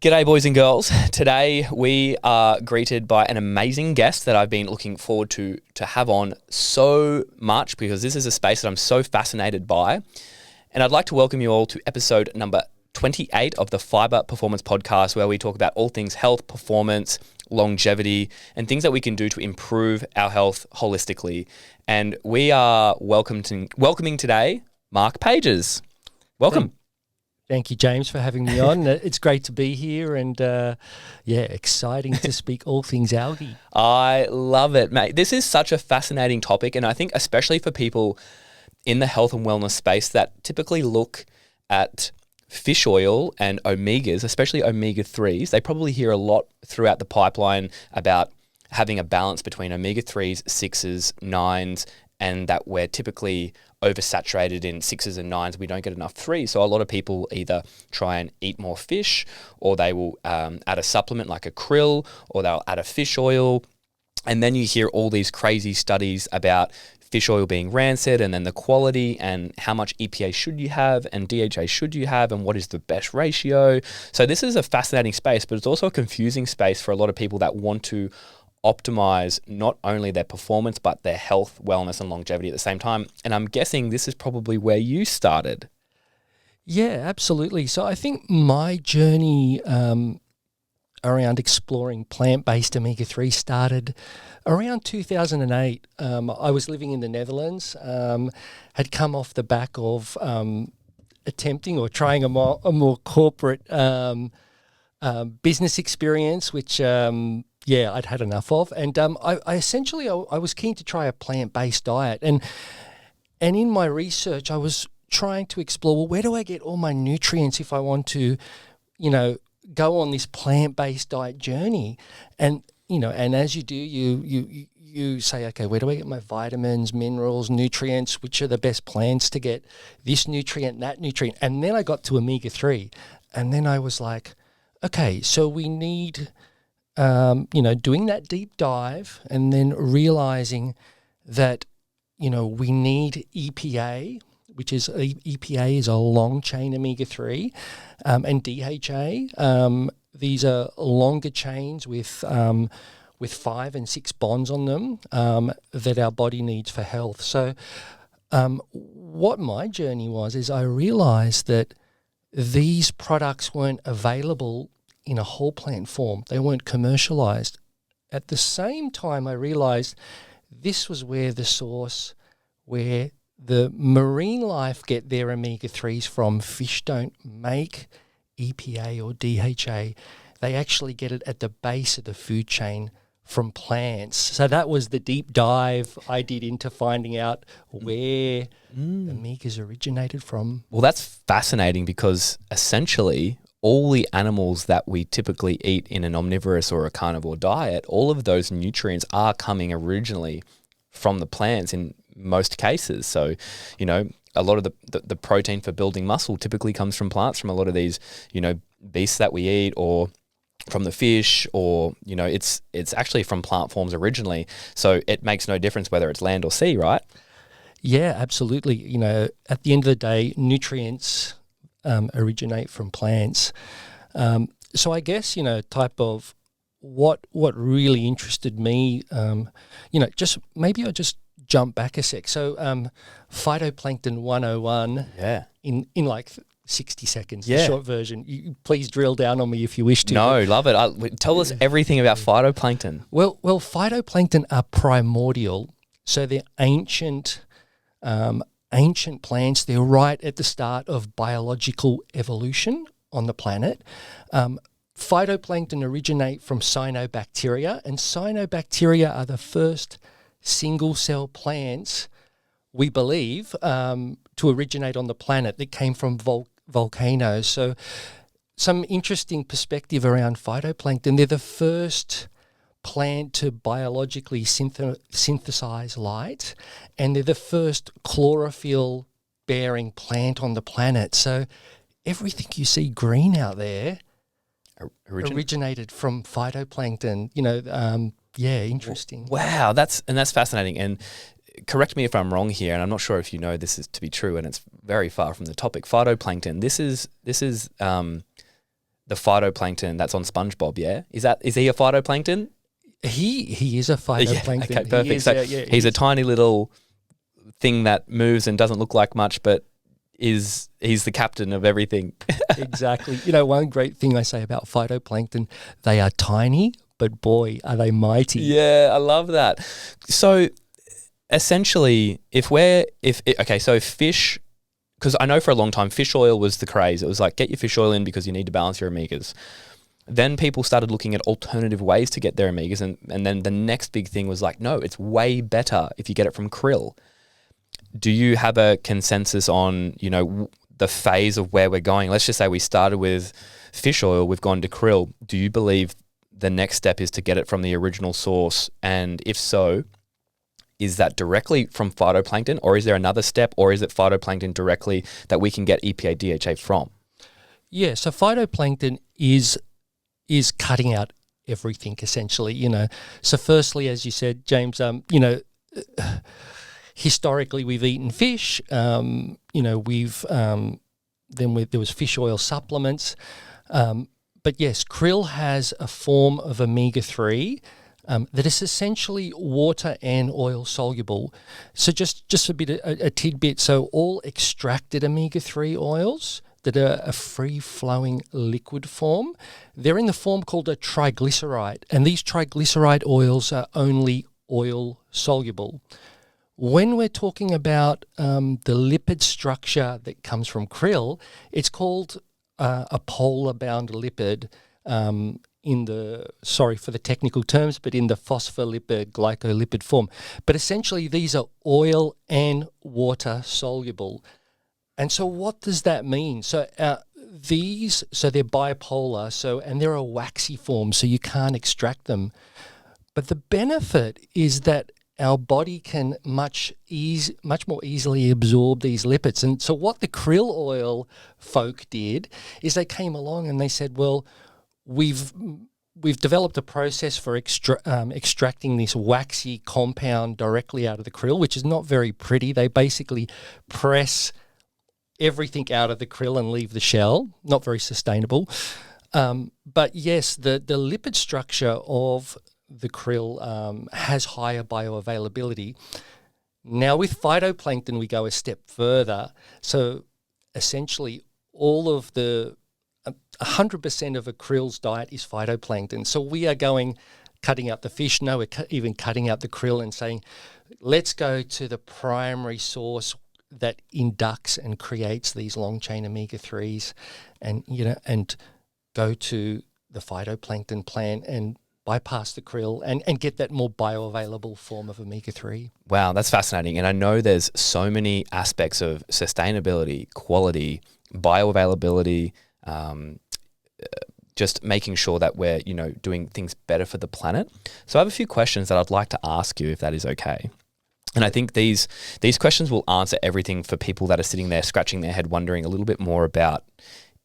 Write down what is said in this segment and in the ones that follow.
G'day boys and girls. Today we are greeted by an amazing guest that I've been looking forward to have on so much because this is a space that I'm so fascinated by. And I'd like to welcome you all to episode number 28 of the Phyba Performance Podcast, where we talk about all things health, performance, longevity, and things that we can do to improve our health holistically. And we are welcoming today Mark Pages. Welcome. Thank you, James, for having me on. It's great to be here and, exciting to speak all things algae. I love it, mate. This is such a fascinating topic, and I think especially for people in the health and wellness space that typically look at fish oil and omegas, especially omega-3s, they probably hear a lot throughout the pipeline about having a balance between omega-3s, 6s, 9s, and that we're typically oversaturated in 6s and 9s. We don't get enough 3s. So a lot of people either try and eat more fish, or they will add a supplement like a krill, or they'll add a fish oil. And then you hear all these crazy studies about fish oil being rancid, and then the quality and how much EPA should you have and DHA should you have, and what is the best ratio. So this is a fascinating space, but it's also a confusing space for a lot of people that want to optimize not only their performance, but their health, wellness, and longevity at the same time. And I'm guessing this is probably where you started. Yeah, absolutely. So I think my journey around exploring plant-based omega-3 started around 2008. I was living in the Netherlands, had come off the back of attempting or trying a more corporate business experience, which I'd had enough of. And I essentially was keen to try a plant-based diet. And in my research, I was trying to explore, well, where do I get all my nutrients if I want to, go on this plant-based diet journey? And, and as you do, you say, okay, where do I get my vitamins, minerals, nutrients? Which are the best plants to get this nutrient, that nutrient? And then I got to omega-3. And then I was like, okay, so we need doing that deep dive and then realizing that, we need EPA, which is EPA is a long chain omega-3, and DHA. These are longer chains with 5 and 6 bonds on them that our body needs for health. So what my journey was is I realized that these products weren't available in a whole plant form. They weren't commercialized. At the same time, I realized this was where the source, where the marine life get their omega-3s from. Fish don't make EPA or DHA. They actually get it at the base of the food chain from plants. So that was the deep dive I did into finding out where omegas originated from. Well, that's fascinating because essentially all the animals that we typically eat in an omnivorous or a carnivore diet, all of those nutrients are coming originally from the plants in most cases. So, a lot of the protein for building muscle typically comes from plants, from a lot of these, beasts that we eat, or from the fish, or, it's actually from plant forms originally. So it makes no difference whether it's land or sea, right? Yeah, absolutely. At the end of the day, nutrients originate from plants. So I guess, type of what really interested me, maybe I'll just jump back a sec. So phytoplankton 101 in like 60 seconds, the short version. You please drill down on me if you wish to. No, love it. Tell us everything about phytoplankton. Well, phytoplankton are primordial. So they're ancient plants. They're right at the start of biological evolution on the planet. Phytoplankton originate from cyanobacteria, and cyanobacteria are the first single-cell plants, we believe, to originate on the planet that came from volcanoes. So some interesting perspective around phytoplankton. They're the first plant to biologically synthesize light, and they're the first chlorophyll-bearing plant on the planet. So everything you see green out there originated from phytoplankton. Interesting. Wow, that's fascinating. And correct me if I'm wrong here, and I'm not sure if you know this is to be true, and it's very far from the topic. Phytoplankton. This is the phytoplankton that's on SpongeBob. Yeah, is he a phytoplankton? He is a phytoplankton. Okay, perfect. Is, He's a tiny little thing that moves and doesn't look like much, but he's the captain of everything. Exactly. One great thing I say about phytoplankton, they are tiny, but boy, are they mighty. Yeah, I love that. So essentially, if fish, because I know for a long time fish oil was the craze. It was like, get your fish oil in because you need to balance your omegas. Then people started looking at alternative ways to get their omegas, and then the next big thing was like, no, it's way better if you get it from krill. Do you have a consensus on, the phase of where we're going? Let's just say we started with fish oil, we've gone to krill. Do you believe the next step is to get it from the original source? And if so, is that directly from phytoplankton, or is there another step, or is it phytoplankton directly that we can get EPA DHA from? Yeah, so phytoplankton is cutting out everything essentially, So firstly, as you said, James, historically we've eaten fish, we've there was fish oil supplements, but yes, krill has a form of omega-3 that is essentially water and oil soluble. So just a tidbit. So all extracted omega-3 oils that are a free-flowing liquid form, they're in the form called a triglyceride, and these triglyceride oils are only oil soluble. When we're talking about the lipid structure that comes from krill, it's called a polar-bound lipid sorry for the technical terms, but in the phospholipid glycolipid form. But essentially these are oil and water soluble. And so what does that mean? So they're bipolar, and they're a waxy form, so you can't extract them. But the benefit is that our body can much more easily absorb these lipids. And so what the krill oil folk did is they came along and they said, well, we've developed a process for extracting this waxy compound directly out of the krill, which is not very pretty. They basically press everything out of the krill and leave the shell. Not very sustainable. But yes, the lipid structure of the krill has higher bioavailability. Now with phytoplankton, we go a step further. So essentially all of 100% of a krill's diet is phytoplankton. So we are cutting out the fish. No, we're even cutting out the krill and saying, let's go to the primary source that inducts and creates these long chain omega-3s, and go to the phytoplankton plant and bypass the krill and get that more bioavailable form of omega-3. Wow, that's fascinating. And I know there's so many aspects of sustainability, quality, bioavailability, just making sure that we're, doing things better for the planet. So I have a few questions that I'd like to ask you, if that is okay. And I think these questions will answer everything for people that are sitting there scratching their head wondering a little bit more about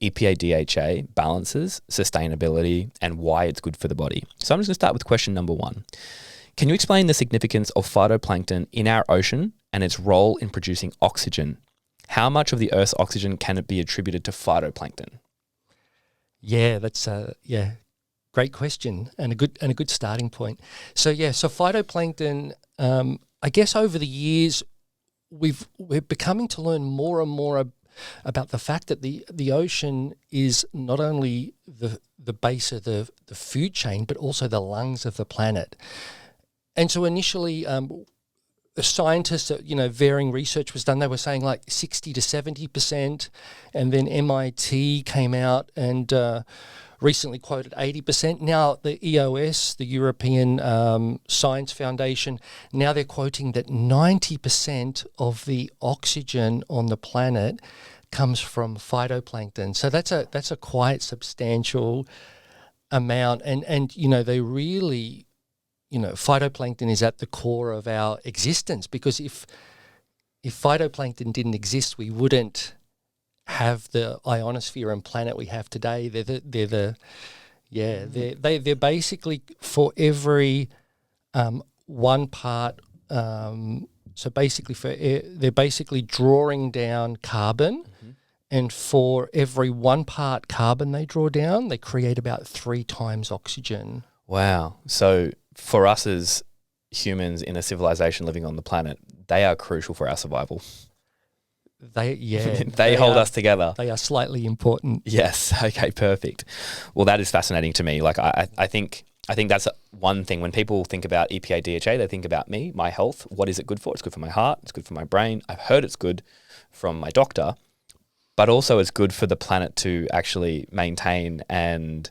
EPA DHA, balances, sustainability, and why it's good for the body. So I'm just going to start with question number 1. Can you explain the significance of phytoplankton in our ocean and its role in producing oxygen? How much of the Earth's oxygen can it be attributed to phytoplankton? Yeah, that's great question and a good starting point. So phytoplankton. I guess over the years we're becoming to learn more and more about the fact that the ocean is not only the base of the food chain, but also the lungs of the planet. And so initially, scientists, varying research was done. They were saying like 60 to 70%, and then MIT came out and recently quoted 80%. Now the EOS, the European Science Foundation, now they're quoting that 90% of the oxygen on the planet comes from phytoplankton. So that's a quite substantial amount, and they really, phytoplankton is at the core of our existence, because if phytoplankton didn't exist, we wouldn't have the ionosphere and planet we have today. They're basically for every 1 part. So basically they're basically drawing down carbon And for every 1 part carbon they draw down, they create about 3 times oxygen. Wow. So for us as humans in a civilization living on the planet, they are crucial for our survival. They hold us together. They are slightly important. Yes. Okay, perfect. Well, that is fascinating to me. Like I think that's one thing. When people think about EPA DHA, they think about me, my health. What is it good for? It's good for my heart. It's good for my brain. I've heard it's good from my doctor, but also it's good for the planet to actually maintain and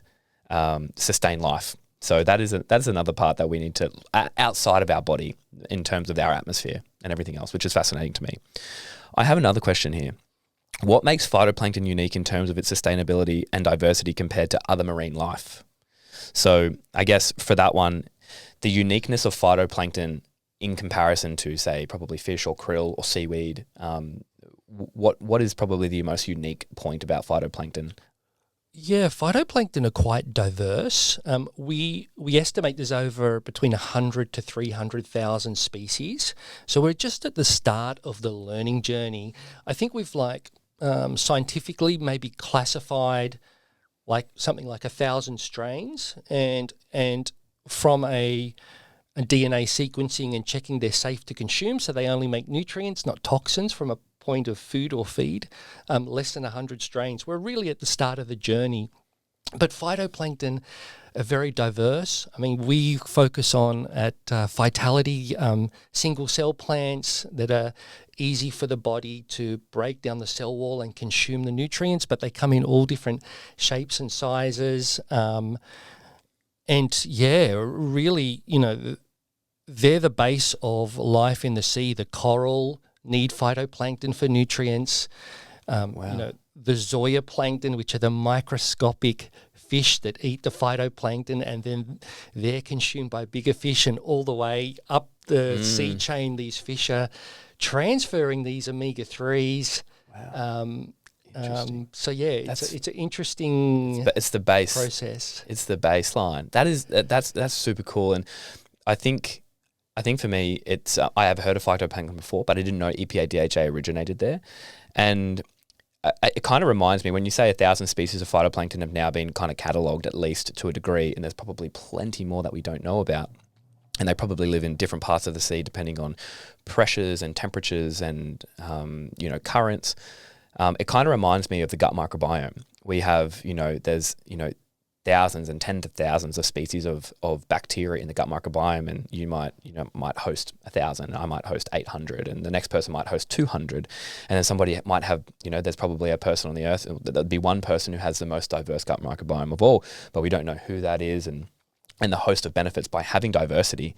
sustain life. So that's another part that we need to, outside of our body, in terms of our atmosphere and everything else, which is fascinating to me. I have another question here. What makes phytoplankton unique in terms of its sustainability and diversity compared to other marine life? So I guess for that one, the uniqueness of phytoplankton in comparison to, say, probably fish or krill or seaweed, what is probably the most unique point about phytoplankton? Yeah, phytoplankton are quite diverse. We estimate there's over between 100 to 300,000 species. So we're just at the start of the learning journey. I think we've scientifically maybe classified like something like 1,000 strains, and from a DNA sequencing and checking they're safe to consume, so they only make nutrients, not toxins, from a point of food or feed, less than 100 strains. We're really at the start of the journey. But phytoplankton are very diverse. I mean, we focus on at Vitality single cell plants that are easy for the body to break down the cell wall and consume the nutrients, but they come in all different shapes and sizes. And yeah, really, they're the base of life in the sea. The coral need phytoplankton for nutrients. Wow. The zooplankton, which are the microscopic fish that eat the phytoplankton, and then they're consumed by bigger fish, and all the way up the sea chain, these fish are transferring these omega-3s. Wow. So yeah, it's an interesting it's the base process. It's the baseline. That's super cool. And I think for me, it's I have heard of phytoplankton before, but I didn't know EPA DHA originated there. And it kind of reminds me, when you say 1,000 species of phytoplankton have now been kind of catalogued, at least to a degree, and there's probably plenty more that we don't know about. And they probably live in different parts of the sea depending on pressures and temperatures and currents. It kind of reminds me of the gut microbiome. We have, there's thousands and tens of thousands of species of bacteria in the gut microbiome, and you might host 1,000, I might host 800, and the next person might host 200, and then somebody might have, there's probably a person on the earth, there'd be one person who has the most diverse gut microbiome of all, but we don't know who that is, and the host of benefits by having diversity.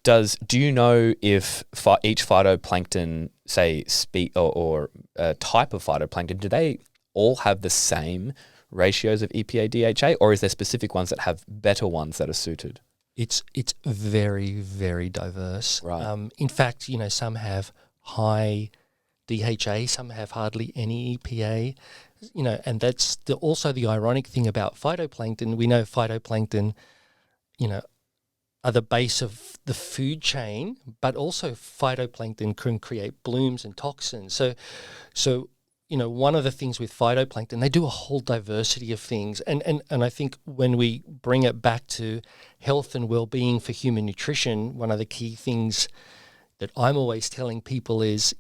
Do you know if each phytoplankton, say, or type of phytoplankton, do they all have the same ratios of EPA DHA, or is there specific ones that have better ones that are suited? It's very, very diverse. Right. In fact, some have high DHA, some have hardly any EPA. And that's also the ironic thing about phytoplankton. We know phytoplankton, are the base of the food chain, but also phytoplankton can create blooms and toxins. So one of the things with phytoplankton, they do a whole diversity of things. And I think when we bring it back to health and well-being for human nutrition, one of the key things that I'm always telling people is,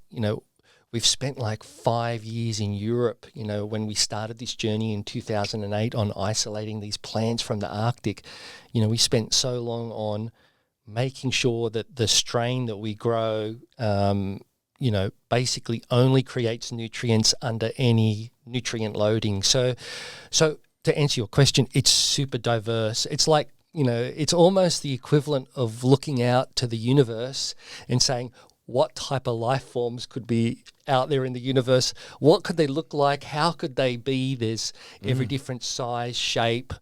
we've spent like 5 years in Europe, when we started this journey in 2008 on isolating these plants from the Arctic. We spent so long on making sure that the strain that we grow, basically only creates nutrients under any nutrient loading. So to answer your question, it's super diverse. It's like, it's almost the equivalent of looking out to the universe and saying, what type of life forms could be out there in the universe? What could they look like? How could they be? There's every different size, shape,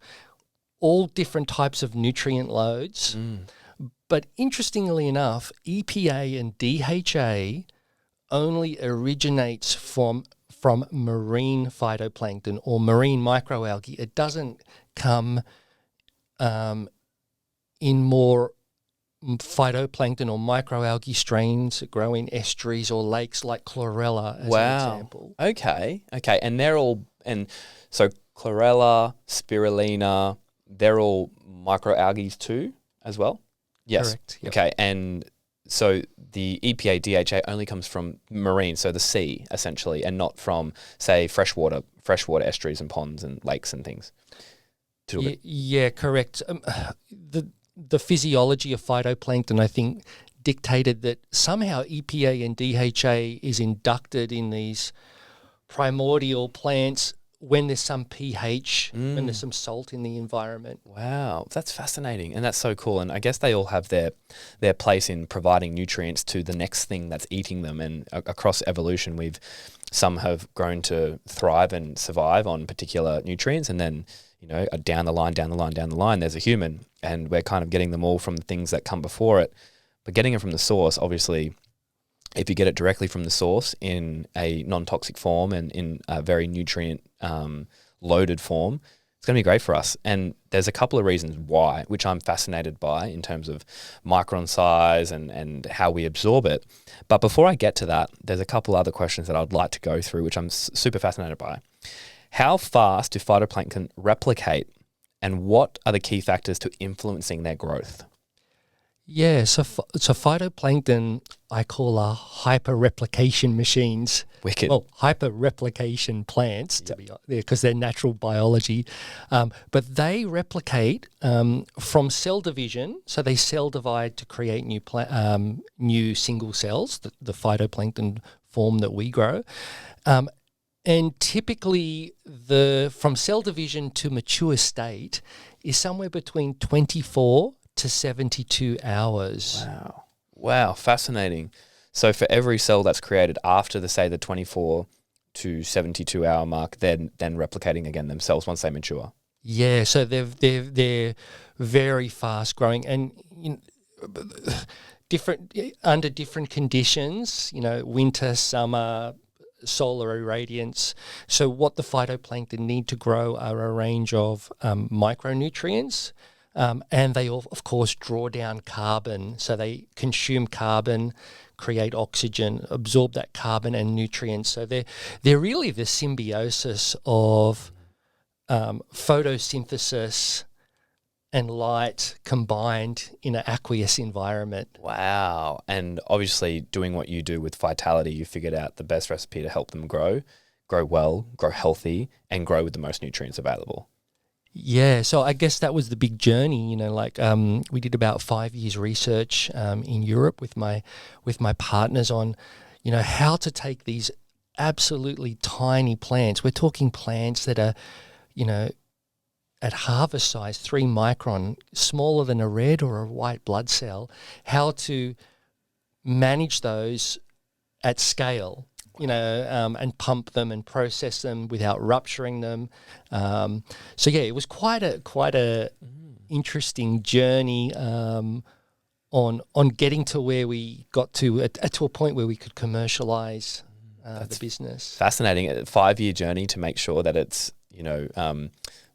all different types of nutrient loads. But interestingly enough, EPA and DHA only originates from marine phytoplankton or marine microalgae. It doesn't come in more phytoplankton or microalgae strains that grow in estuaries or lakes like chlorella as an example. Okay. And they're all, and so chlorella, spirulina, they're all microalgae too as well? Yes. Correct. Yep. Okay. And so the EPA DHA only comes from marine, so the sea essentially, and not from, say, freshwater estuaries and ponds and lakes and things. Yeah, correct. The physiology of phytoplankton, I think, dictated that somehow EPA and DHA is inducted in these primordial plants when there's some pH, when there's some salt in the environment. Wow, that's fascinating, and that's so cool. And I guess they all have their place in providing nutrients to the next thing that's eating them. And across evolution, some have grown to thrive and survive on particular nutrients, and then down the line, there's a human, and we're kind of getting them all from the things that come before it. But getting it from the source, obviously, if you get it directly from the source in a non-toxic form and in a very nutrient loaded form, it's going to be great for us. And there's a couple of reasons why, which I'm fascinated by in terms of micron size and how we absorb it. But before I get to that, there's a couple other questions that I'd like to go through, which I'm super fascinated by. How fast do phytoplankton replicate, and what are the key factors to influencing their growth? Yeah, so phytoplankton I call are hyper-replication machines. Wicked. Well, hyper-replication plants, to be honest, because they're natural biology. But they replicate from cell division, so they cell divide to create new single cells, the phytoplankton form that we grow. And typically, from cell division to mature state is somewhere between 24 to 72 hours. Wow, fascinating. So for every cell that's created after the 24 to 72 hour mark, then replicating again themselves once they mature. Yeah, so they're very fast growing, and under different conditions, winter, summer, solar irradiance. So what the phytoplankton need to grow are a range of micronutrients, and they all, of course, draw down carbon. So they consume carbon, create oxygen, absorb that carbon and nutrients. So they're really the symbiosis of photosynthesis and light combined in an aqueous environment. Wow. And obviously doing what you do with Vitality, you figured out the best recipe to help them grow well, grow healthy, and grow with the most nutrients available. Yeah, so I guess that was the big journey. We did about 5 years research in Europe with my partners on, how to take these absolutely tiny plants. We're talking plants that are, at harvest size, 3 micron, smaller than a red or a white blood cell, how to manage those at scale, and pump them and process them without rupturing them. So yeah, it was quite a interesting journey on getting to where we got to a point where we could commercialize the business. Fascinating. A 5-year journey to make sure that it's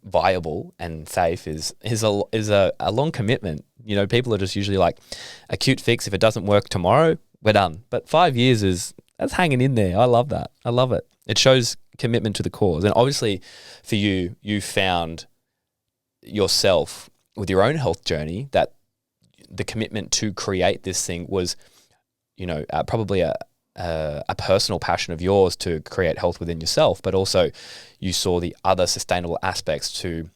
viable and safe is a long commitment. People are just usually like, a cute fix. If it doesn't work tomorrow, we're done. But 5 years that's hanging in there. I love that. I love it. It shows commitment to the cause. And obviously for you found yourself with your own health journey that the commitment to create this thing was, probably a personal passion of yours to create health within yourself, but also you saw the other sustainable aspects to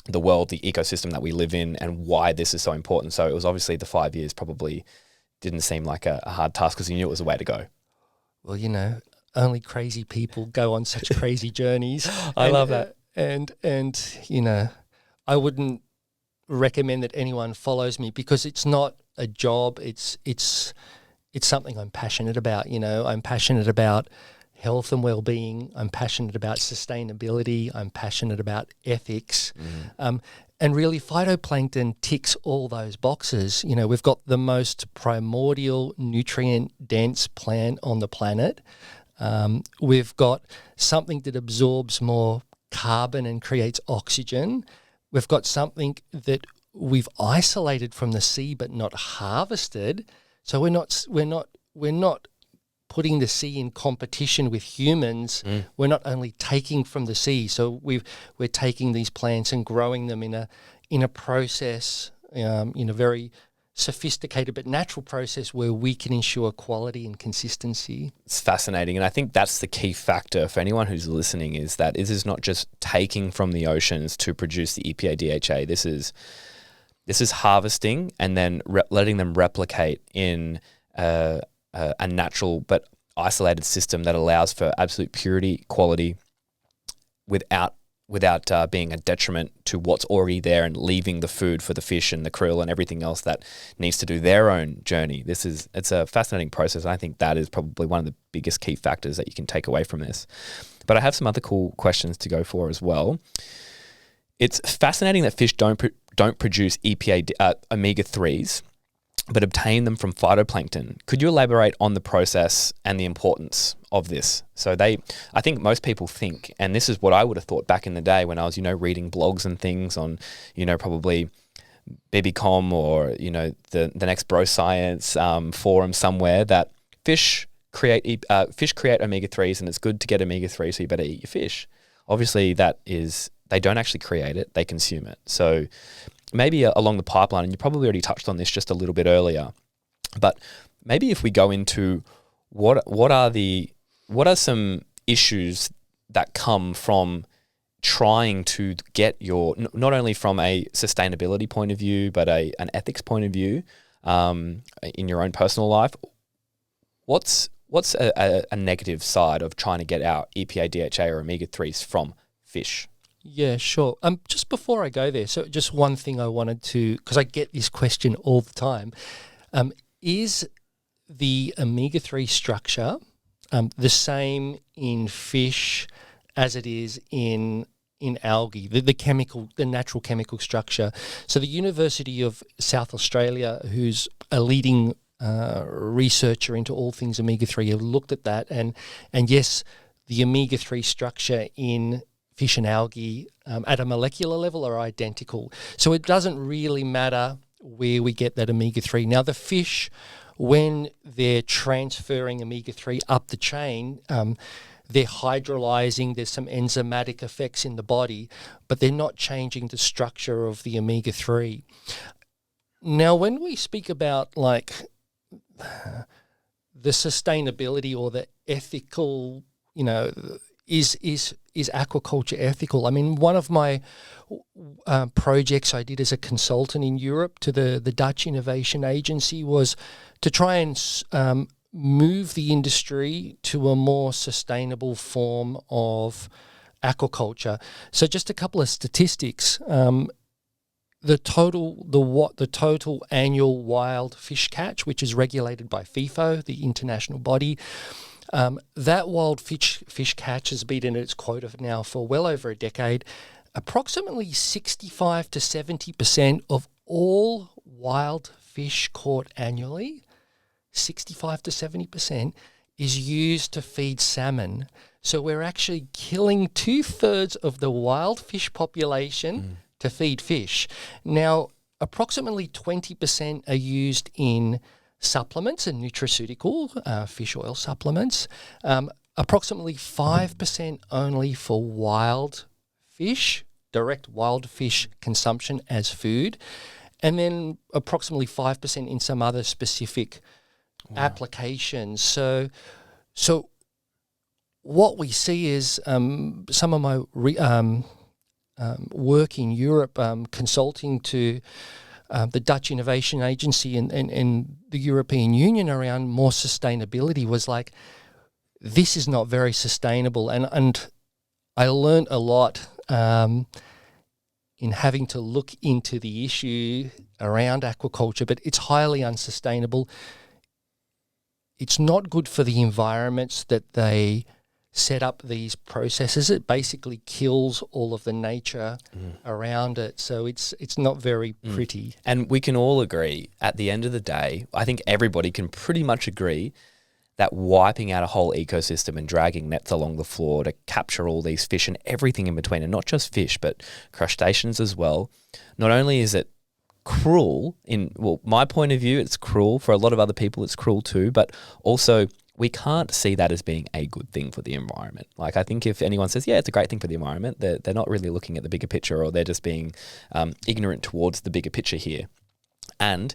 the world, the ecosystem that we live in, and why this is so important. So it was obviously the 5 years probably didn't seem like a hard task because you knew it was the way to go. Well, only crazy people go on such crazy journees. I love that. And I wouldn't recommend that anyone follows me because it's not a job. It's something I'm passionate about. I'm passionate about health and well-being. I'm passionate about sustainability. I'm passionate about ethics. And really, phytoplankton ticks all those boxes. We've got the most primordial, nutrient-dense plant on the planet. We've got something that absorbs more carbon and creates oxygen. We've got something that we've isolated from the sea but not harvested. So we're not putting the sea in competition with humans. We're not only taking from the sea. So we're taking these plants and growing them in a process, in a very sophisticated but natural process where we can ensure quality and consistency. It's fascinating. And I think that's the key factor for anyone who's listening, is that this is not just taking from the oceans to produce the EPA DHA. This is harvesting and then letting them replicate in a natural but isolated system that allows for absolute purity, quality, without being a detriment to what's already there and leaving the food for the fish and the krill and everything else that needs to do their own journey. It's a fascinating process. I think that is probably one of the biggest key factors that you can take away from this. But I have some other cool questions to go for as well. It's fascinating that fish don't produce EPA omega-3s, but obtain them from phytoplankton. Could you elaborate on the process and the importance of this? So I think most people think, and this is what I would have thought back in the day when I was, reading blogs and things on, probably Bibicom or, the next Bro Science forum somewhere, that fish create omega-3s, and it's good to get omega-3, so you better eat your fish. Obviously, they don't actually create it, they consume it. So maybe along the pipeline, and you probably already touched on this just a little bit earlier, but maybe if we go into what are some issues that come from trying to get your, not only from a sustainability point of view, but an ethics point of view in your own personal life. What's a negative side of trying to get our EPA, DHA or omega-3s from fish? Yeah, sure. Just before I go there, so just one thing I wanted to, because I get this question all the time, is the omega-3 structure the same in fish as it is in algae, the natural chemical structure? So the University of South Australia, who's a leading researcher into all things omega-3, have looked at that, and yes, the omega-3 structure in fish and algae at a molecular level are identical. So it doesn't really matter where we get that omega-3. Now the fish, when they're transferring omega-3 up the chain, they're hydrolyzing, there's some enzymatic effects in the body, but they're not changing the structure of the omega-3. Now when we speak about like the sustainability or the ethical, is aquaculture ethical? I mean, one of my projects I did as a consultant in Europe to the Dutch Innovation Agency was to try and move the industry to a more sustainable form of aquaculture. So just a couple of statistics. The total annual wild fish catch, which is regulated by FIFO, the international body, that wild fish catch has been in its quota now for well over a decade. Approximately 65 to 70% of all wild fish caught annually, 65 to 70%, is used to feed salmon. So we're actually killing 2/3 of the wild fish population to feed fish. Now, approximately 20% are used in supplements and nutraceutical, fish oil supplements. Approximately 5% only for wild fish, direct wild fish consumption as food. And then approximately 5% in some other specific applications. So what we see is some of my work in Europe, consulting to the Dutch Innovation Agency and the European Union around more sustainability, was like, this is not very sustainable. And I learned a lot in having to look into the issue around aquaculture, but it's highly unsustainable. It's not good for the environments that they set up these processes. It basically kills all of the nature around it. So it's not very pretty. And we can all agree, at the end of the day, I think everybody can pretty much agree that wiping out a whole ecosystem and dragging nets along the floor to capture all these fish and everything in between, and not just fish, but crustaceans as well, not only is it cruel my point of view, it's cruel. For a lot of other people, it's cruel too. But also, we can't see that as being a good thing for the environment. Like, I think if anyone says, yeah, it's a great thing for the environment, they're not really looking at the bigger picture, or they're just being ignorant towards the bigger picture here. And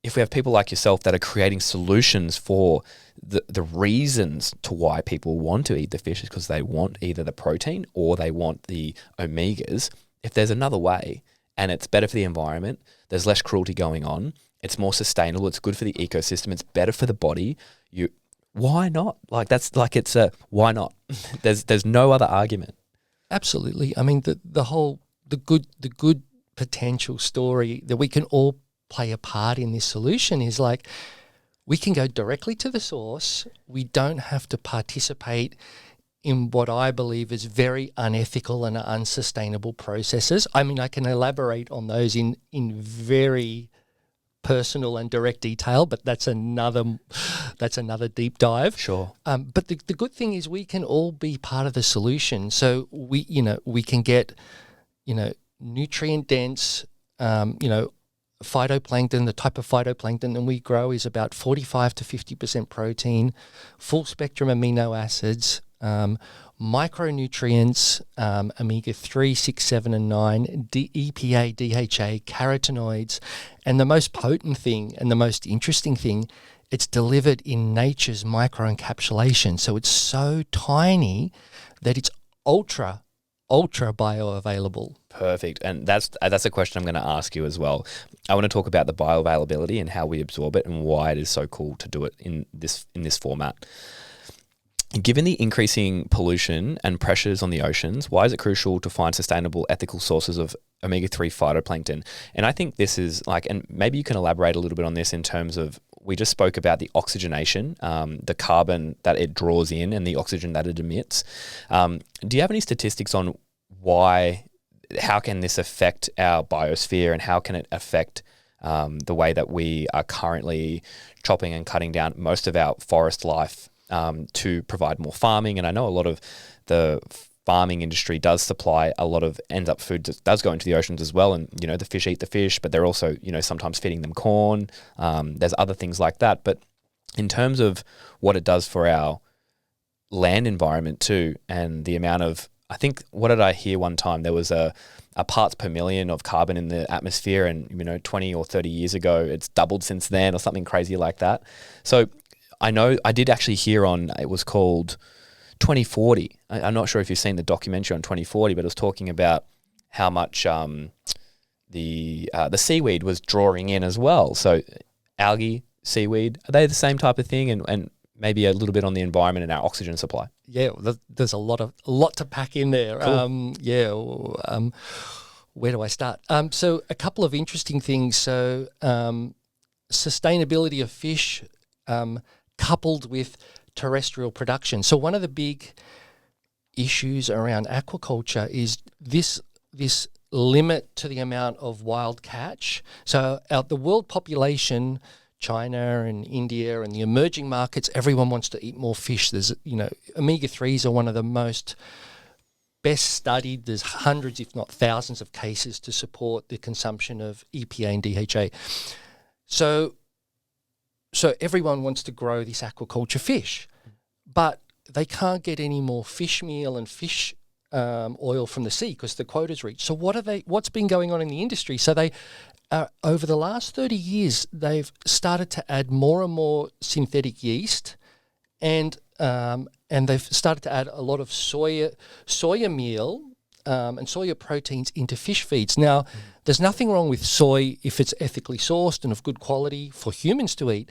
if we have people like yourself that are creating solutions for the reasons to why people want to eat the fish, is because they want either the protein or they want the omegas. If there's another way and it's better for the environment, there's less cruelty going on, it's more sustainable, it's good for the ecosystem, it's better for the body, why not? Like, that's like, it's a why not? There's no other argument. Absolutely. I mean, the good potential story that we can all play a part in this solution is, like, we can go directly to the source. We don't have to participate in what I believe is very unethical and unsustainable processes. I mean, I can elaborate on those in very personal and direct detail, but that's another deep dive. Sure. But the good thing is we can all be part of the solution. So we can get, nutrient dense, phytoplankton. The type of phytoplankton that we grow is about 45 to 50% protein, full spectrum amino acids, micronutrients, omega-3, 6, 7, and 9, EPA, DHA, carotenoids, and the most potent thing and the most interesting thing, it's delivered in nature's microencapsulation. So it's so tiny that it's ultra bioavailable. Perfect. And that's a question I'm going to ask you as well. I want to talk about the bioavailability and how we absorb it and why it is so cool to do it in this format. Given the increasing pollution and pressures on the oceans, why is it crucial to find sustainable, ethical sources of omega-3 phytoplankton? And I think this is and maybe you can elaborate a little bit on this in terms of, we just spoke about the oxygenation, the carbon that it draws in and the oxygen that it emits. Do you have any statistics on how can this affect our biosphere, and how can it affect the way that we are currently chopping and cutting down most of our forest life to provide more farming? And I know a lot of the farming industry does supply a lot of food that does go into the oceans as well. And, the fish eat the fish, but they're also, sometimes feeding them corn. There's other things like that. But in terms of what it does for our land environment too, and the amount of, I think, what did I hear one time? There was a parts per million of carbon in the atmosphere, and, 20 or 30 years ago, it's doubled since then, or something crazy like that. So I know I did actually hear it was called 2040. I'm not sure if you've seen the documentary on 2040, but it was talking about how much the seaweed was drawing in as well. So algae, seaweed, are they the same type of thing? And maybe a little bit on the environment and our oxygen supply. Yeah, there's a lot to pack in there. Cool. Where do I start? So a couple of interesting things. So sustainability of fish coupled with terrestrial production. So one of the big issues around aquaculture is this limit to the amount of wild catch. So the world population, China and India and the emerging markets, everyone wants to eat more fish. There's, omega-3s are one of the most best studied. There's hundreds, if not thousands, of cases to support the consumption of EPA and DHA. So everyone wants to grow this aquaculture fish, but they can't get any more fish meal and fish oil from the sea because the quota's reached. So what's been going on in the industry? So they, over the last 30 years, they've started to add more and more synthetic yeast, and they've started to add a lot of soya meal and soya proteins into fish feeds. Now, there's nothing wrong with soy if it's ethically sourced and of good quality for humans to eat,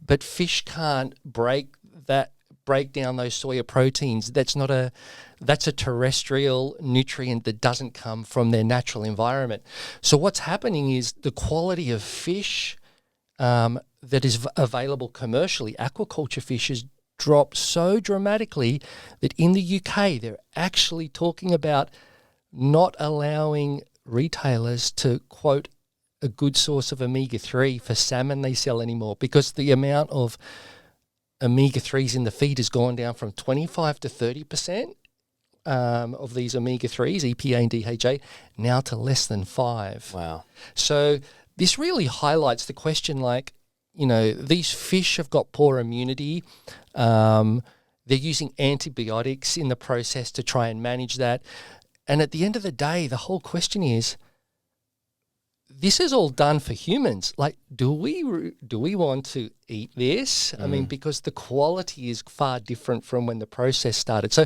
but fish can't break down those soya proteins. That's a terrestrial nutrient that doesn't come from their natural environment. So what's happening is the quality of fish that is available commercially, aquaculture fish, has dropped so dramatically that in the UK they're actually talking about not allowing retailers to quote a good source of omega-3 for salmon they sell anymore, because the amount of omega-3s in the feed has gone down from 25 to 30% of these omega-3s, EPA and DHA, now to less than 5. Wow. So this really highlights the question, like, these fish have got poor immunity. They're using antibiotics in the process to try and manage that. And at the end of the day, the whole question is, this is all done for humans. Like, do we want to eat this? I mean, because the quality is far different from when the process started. So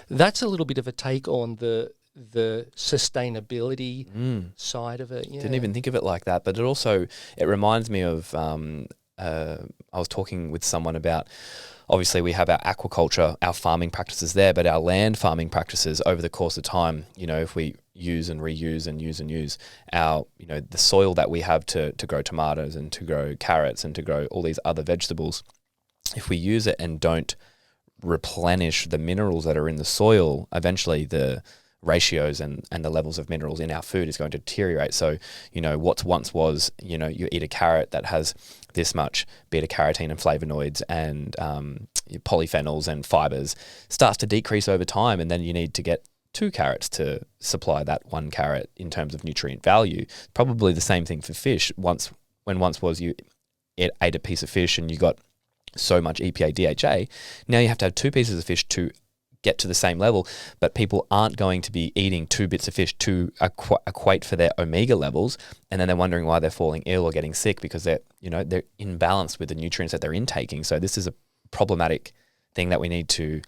that's a little bit of a take on the sustainability side of it. Yeah. Didn't even think of it like that, but it reminds me of I was talking with someone about, obviously we have our aquaculture, our farming practices there, but our land farming practices over the course of time, if we use and reuse and use our, the soil that we have to grow tomatoes and to grow carrots and to grow all these other vegetables, if we use it and don't replenish the minerals that are in the soil, eventually the ratios and the levels of minerals in our food is going to deteriorate. So, what once was, you eat a carrot that has this much beta carotene and flavonoids and polyphenols and fibers, starts to decrease over time, and then you need to get 2 carrots to supply that 1 carrot in terms of nutrient value. Probably the same thing for fish. Once was you ate a piece of fish and you got so much EPA, DHA, now you have to have 2 pieces of fish to get to the same level, but people aren't going to be eating 2 bits of fish to equate for their omega levels, and then they're wondering why they're falling ill or getting sick because they're imbalanced with the nutrients that they're intaking. So this is a problematic thing that we need to,